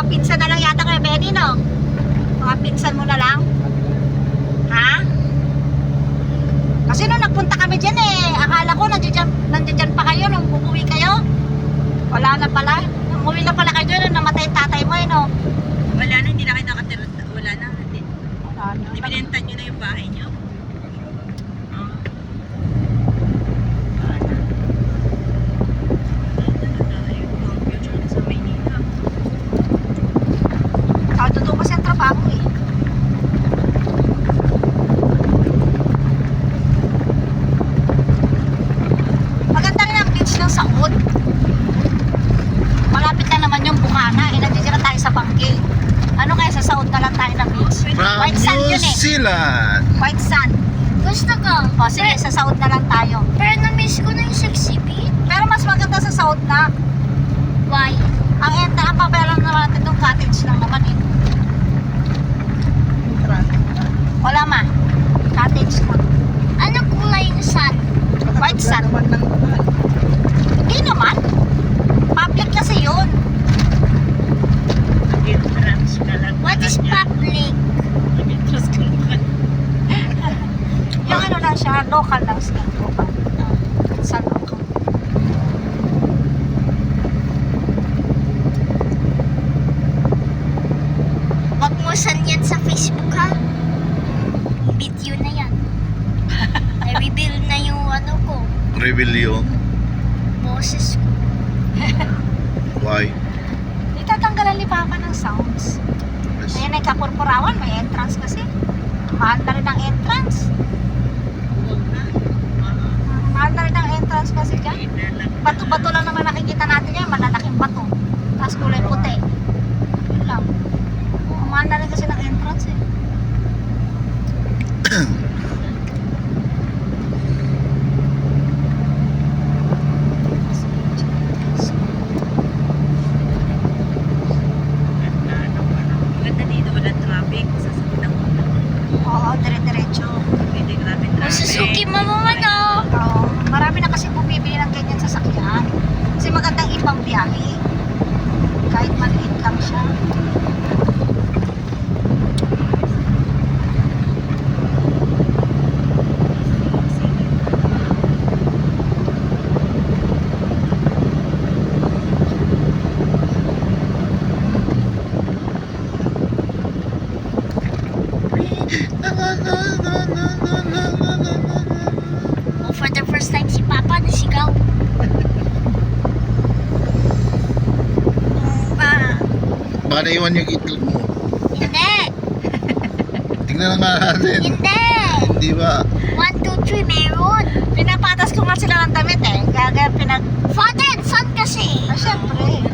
Mga pinsan na lang yata kayo, Benny, no? Mga pinsan mo na lang? Ha? Kasi nung nagpunta kami dyan akala ko nandiyan pa kayo nung umuwi kayo. Wala na pala. Umuwi na pala kayo nung namatay yung tatay mo, no? Wala na, hindi na kayo nakatira. Wala na. Wala na. Ibinenta nyo na yung bahay nyo. Totoo kasi ang trabaho Maganda rin ang beach ng Saud. Malapit lang naman yung Bukana. Nandiyan na tayo sa Bangkay. Ano kaya sa Saud na lang tayo ng beach? From White sand New yun Zealand. White sand. Gusto ko. O sige, sa Saud na lang tayo. Pero na-miss ko na yung sexy beat. Pero mas maganda sa Saud na. Why? Ang papayaran naman natin itong cottage lang naman Wala ma. Cottage lang. Ano kulay ng sand? White sand. Hindi naman. Public kasi yun. Entrance ka lang. What is public? Entrance ka lang. Yung ano lang siya, local lang siya. Local. Sa local. Wag mo send yan sa Facebook ha. Video na yan. I-reveal na yung ano ko. Rebellion. Boses ko. Why? Itatanggalan ni Papa ng sounds. Ayan ay kapurpurawan, may entrance kasi. Mahal na rin ang entrance. Mahal na rin ang entrance kasi dyan. Bato-bato lang naman nakikita natin yan, malalaking bato. Tapos kulay puti. Yun lang. Mahal na rin kasi ng entrance Maganda dito, walang traffic. Sasakit Oo, dire-diretso. Hindi grabe Suzuki mo naman oh. Oo, marami na kasi bumibili ng ganyan sasakyan. Kasi magandang ipang biyahe. Kahit maliit lang siya. Oh, for the first time si Papa nasigaw. Baka naiwan yung itlog mo. Hindi. Tingnan na nga natin. Hindi. Di ba? 1, 2, 3 meron. Pinapatas ko nga sila ng damit Kaya Father and son kasi. syempre.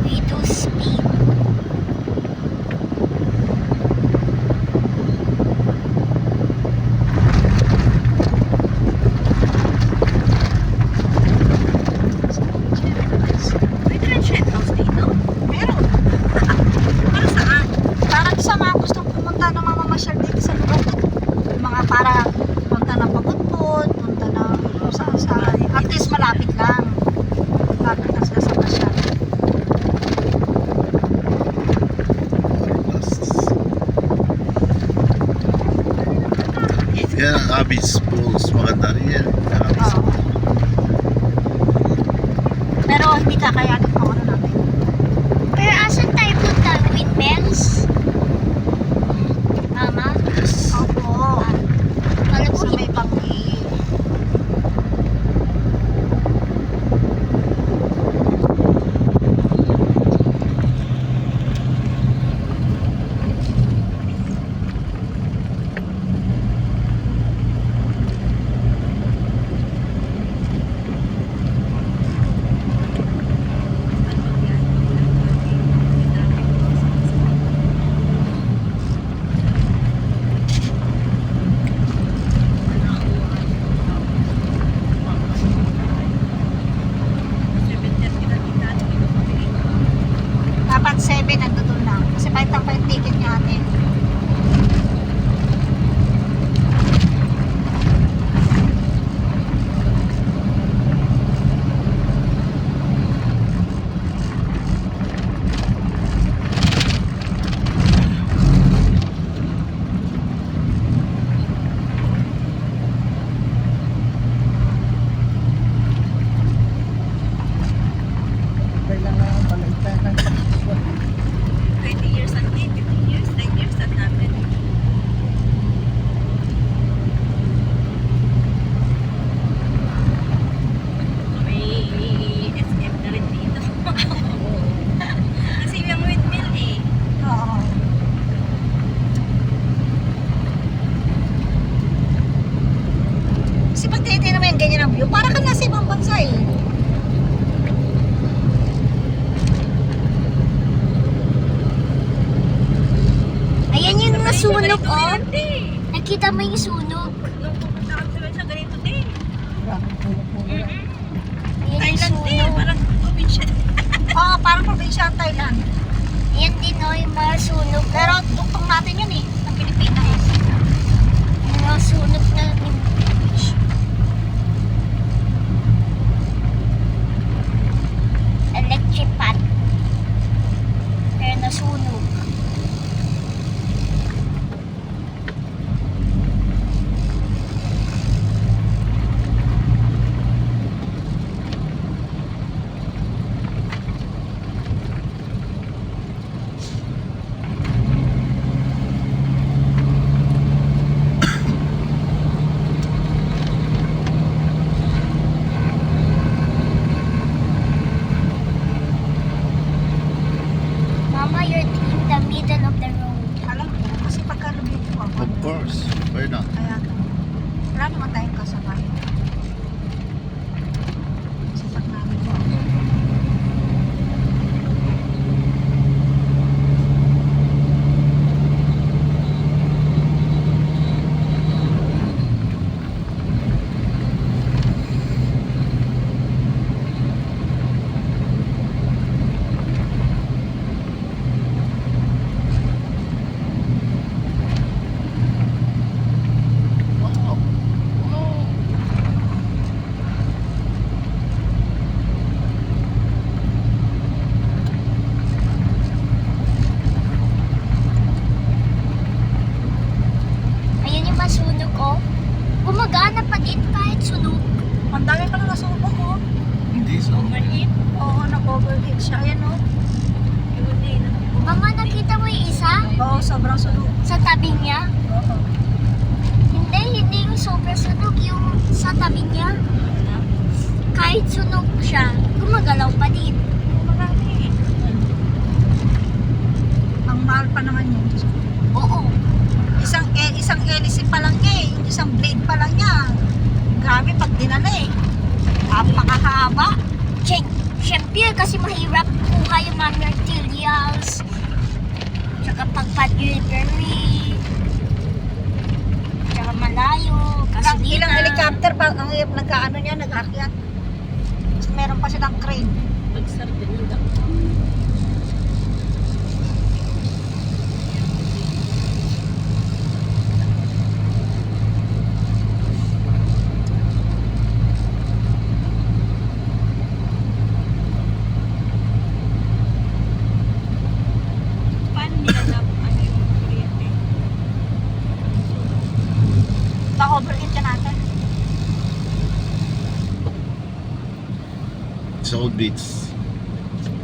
We do speed. May transient house dito. Meron. Para saan? Parang sa mga gustong pumunta ng mga mamasyal dito sa lugar. Yung mga para punta ng Pagudpud, punta ng kung saan. At least malapit lang. Malapit lang sila sa masyal. Yan ang Abyss Falls. Maganda rin yan. Abyss Oo. Pero hindi kakayanin pa ano natin. Pero asan tayo punta? Windmills? Mama? Yes. Opo. Alam ko, Sa may Bangkay. Jollibee, nandun lang. Kasi pahit pa yung ticket niya ate. Kailangan palitan ng 20 years at 15 years, 10 years at natin. May SM na rin dito. Kasi yung windmill eh. Oo. Kasi pag tinitingnan mo yung ganyan ang view, para ka nasa ibang bansa eh. Ayan yung Sa nasunog, ganito oh. rin, eh. Nakita mo yung sunog. Nung pupunta kami sa ganito din. Ayan yung Thailand din, sunog. parang probinsya. Oo, parang probinsya ang Thailand. Ayan din, oh, yung mga sunog. Pero tugtong natin yun eh, ng Pilipinas. Yung mga sunog na electric pan. Pero nasunog. Mama, you're in the middle of the road. Alam ko, kasi pagka nabito ako, Of course. Why not? kaya wala naman tayong kasabay. Kasi pag nabito ako, Wow. Wow. Ayan yung masunog, oh. Gumagana pa din kahit sunog. ang dami pa na nasubok oh. Hindi so. Overheat. Oo, nag-overheat siya. Ayan oh. Yun din. Mama, nakita mo yung isa Oo, sobrang sunog. sa tabi niya? Oo. Hindi yung super sunog, yung sa tabi niya. Kahit sunog siya, gumagalaw pa din. Marami. Ang mahal pa naman yun. Oo. Isang hélice pa lang niya eh. Yung isang blade pa lang niya. Grabe pag dinala eh. Napakahaba. Siyempre, kasi mahirap kuha yung mga materials. Tsaka pag-delivery. Tsaka malayo. Gasolina. Ilang helicopter pa ang nagkaano niya, nag-akyat. Tapos meron pa silang crane. Magsarap din yung paano nila na ano yung kuryente? Pa-overheat ka natin. Sa Old Beach.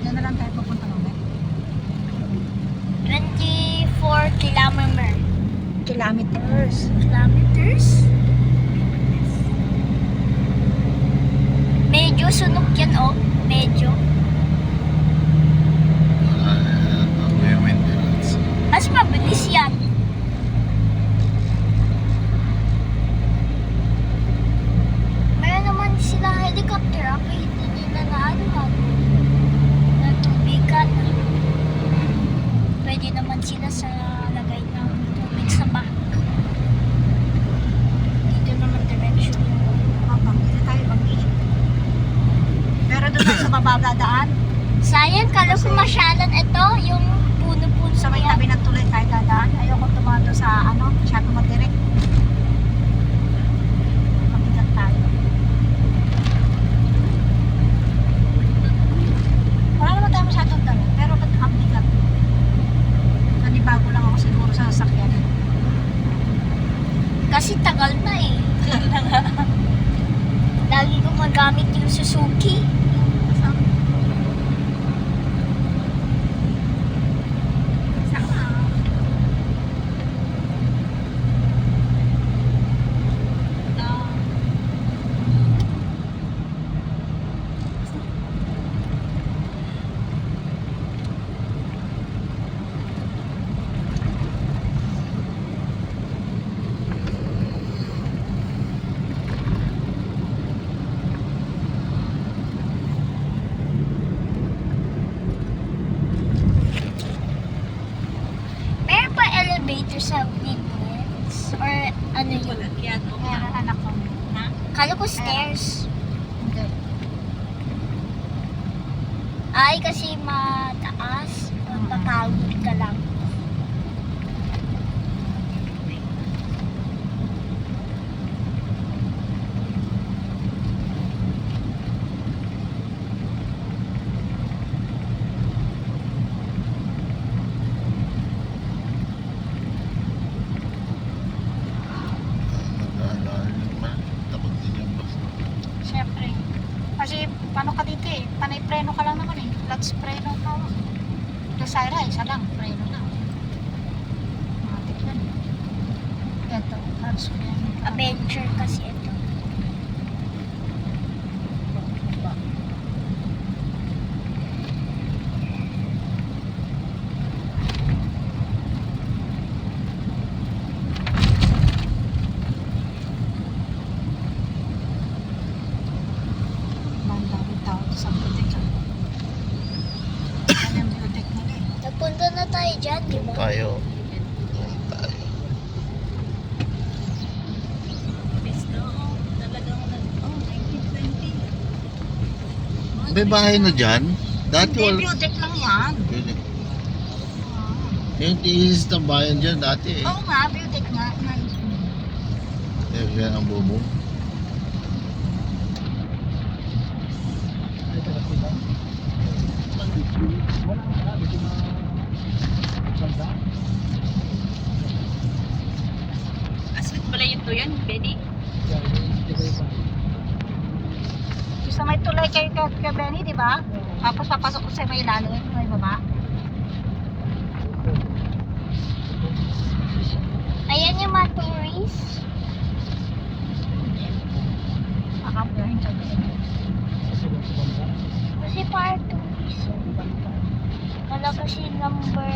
Diyan na lang tayo pupunta namin. 24 Kilometers. kilometers? Medyo sunog yan, oh. Medyo. May maintenance. Mas mabilis yan. Meron naman sila helicopter. Ako hindi nila na ano natubigan. Pwede naman sila sa lagay ng tubig sa back. Dito naman direction. Hindi na tayo banggi. Pero doon lang sa bababa daan. Sayang Akala ko masyalan ito, yung puno-puno Sa may yan. tabi ng tulay tayo dadaan. Ayoko tumado sa ano, masyado madirect. Mabigat tayo. Wala naman tayo masyadong dala, pero ba't ang bigat? Nanibago lang ako siguro sa sasakyan. Kasi tagal na eh. Lagi ko magamit yung Suzuki. Meron pa elevator sa Greenwich? Or ano yun? Yan, Meron anak ko. Kala ko stairs. Hindi. Ay, kasi mataas. Papagod ka lang. Takot din yung bus. Siyempre. Kasi paano ka dito eh? Panay preno ka lang naman eh. Clutch preno ka. Desira, isa lang. Preno lang. Matik yan. Ito, clutch preno. Adventure kasi ito. Bandang tao sa butik. Ano yung butik nila eh? Napunta na tayo dyan, di ba? Tayo. Tayo. Talagang 1920. May bahay na dyan. Dati Hindi, wala. butik lang yan. Yung tiis ng bayan dyan dati eh. Oo nga, butik nga. Nice. Yan ang bumo. Ay, taga sila. Wala ang marami. Di ma... Ganda. Aswit pala yun to yan, Benny. Kaya yung iba-iba. Gusto may tulay kayo kay Benny, di ba? Tapos papasok ko sa may ilalim, may baba. Ayan yung mga tourists. Akapuhin siya doon. Sa banda. Kasi para tourists. Wala kasi number.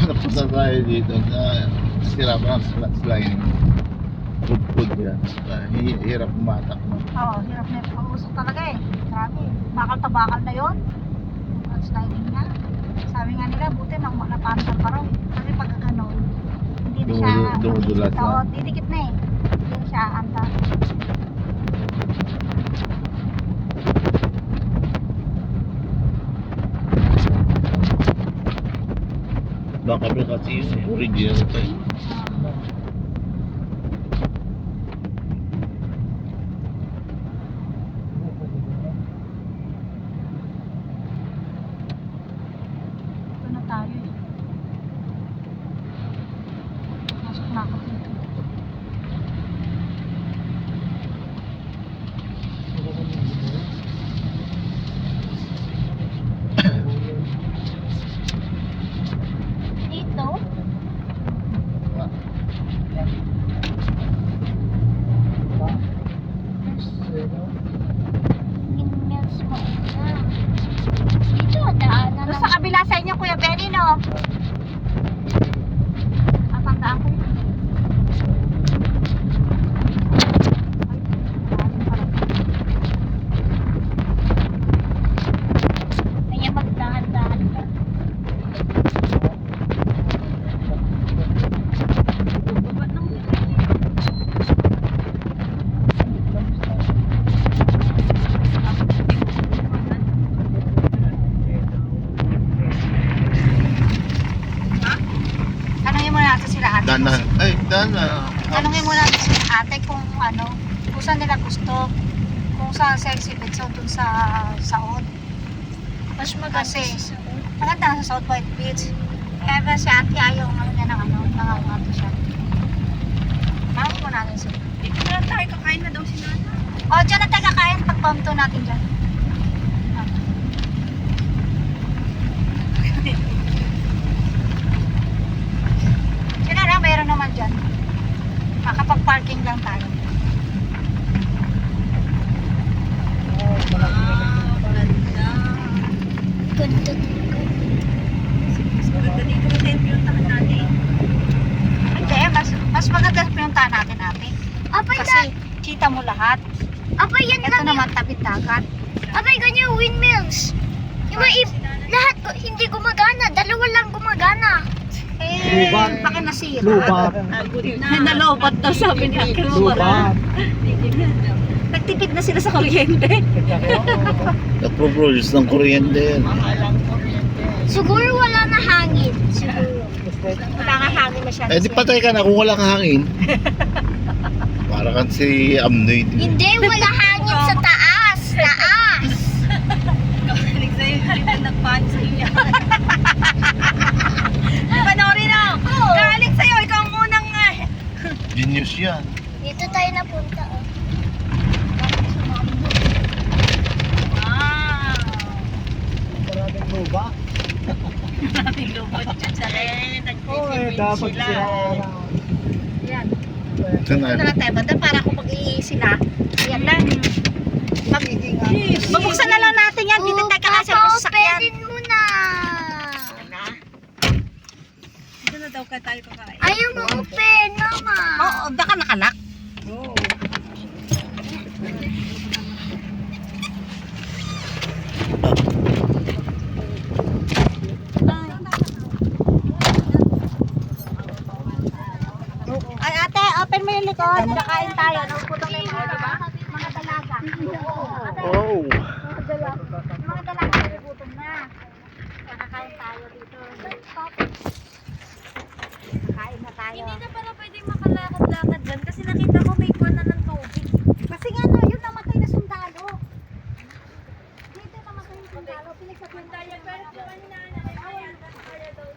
Napunta tayo dito na sirapan ang sliding. Pud yan. Hirap kumatak mo. Oo, hirap na yung pag-usok talaga eh. Grabe. Bakal na yun. Ang sliding na. Sabi nga nila, buti nang napantal pa raw eh. Kasi pag gano'n, hindi na siya... Dumudulas na. Oo, didikit na eh. Hindi na siya anta. Baka kami kasi yun eh. Original ito eh. Ito na tayo eh. Masok na ako dito. Dito? Ginyas mo na. Dito, daanan Doon lang. sa kabila sa inyo, Kuya Benny, no? Tatandaan ko yun. Dana. Ay, Dana. Tanungin mo natin si ate kung saan nila gusto. Kung sa sexy beach o dun sa Saud. Mas maganda Kasi, sa maganda sa South White Beach. Kaya si ate ayaw niya ng nangangato siya. Tanungin mo natin siya. Dito na lang tayo, kakain na daw si Nana. O, dyan na tayo kakain pag pamto natin dyan. Sino na, mayroon naman dyan. Makapag-parking lang tayo. Oh, malaki na Wow, ganda. ganda. Ganda dito kasi yung pinuntahan natin. Hindi, mas maganda pinuntahan natin ate. Apay Kasi kita mo lahat. apay yan Ito lang. naman tabit dagat. Apay ganyan windmills. Yung mga lahat hindi gumagana. Dalawa lang gumagana. Eh, Lubat. baka nasira. Lubat. Nalobat daw sabi ni Uncle Lubat. Nagtipid na sila sa kuryente. Nagpo-produce ng kuryente yan. Siguro wala na hangin. Siguro. Wala nga hangin masyado. Eh, di patay ka na kung walang hangin. Para kang si Amnoy. Hindi, wala hangin sa taas. Taas. Kakalig sa'yo, hindi na nagpaan sa'yo yan. Panoorin na! Kakalig sa'yo, ikaw ang unang Genius yan. Dito tayo napunta. Oh. Wow! Maraming luba. Maraming lubot dyan sa rin. Oo, dapat sila. Yan. Saan Ito na? lang tayo banda para kung mag-i-sila. Yan lang. Mabuksan na lang natin yan. Dito tayo kakasya sa sasakyan. Openin mo na. Dito na daw ka tayo kakain. Ayaw mo open, mama. Oo, baka nakalak. Ay ate, open mo yung likod. Kakain tayo. Nagugutom na yung mga dalaga. Oh. Mga dalaga nagugutom na. Kakain tayo dito. Kain na tayo. Hindi na pala pwede makalakad-lakad dyan kasi nakita ko may kuwan na ng tubig. Kasi nga no, yun namatay na sundalo. Dito namatay yung sundalo. Pinagsabihan tayo. Pero naman na, nakaya daw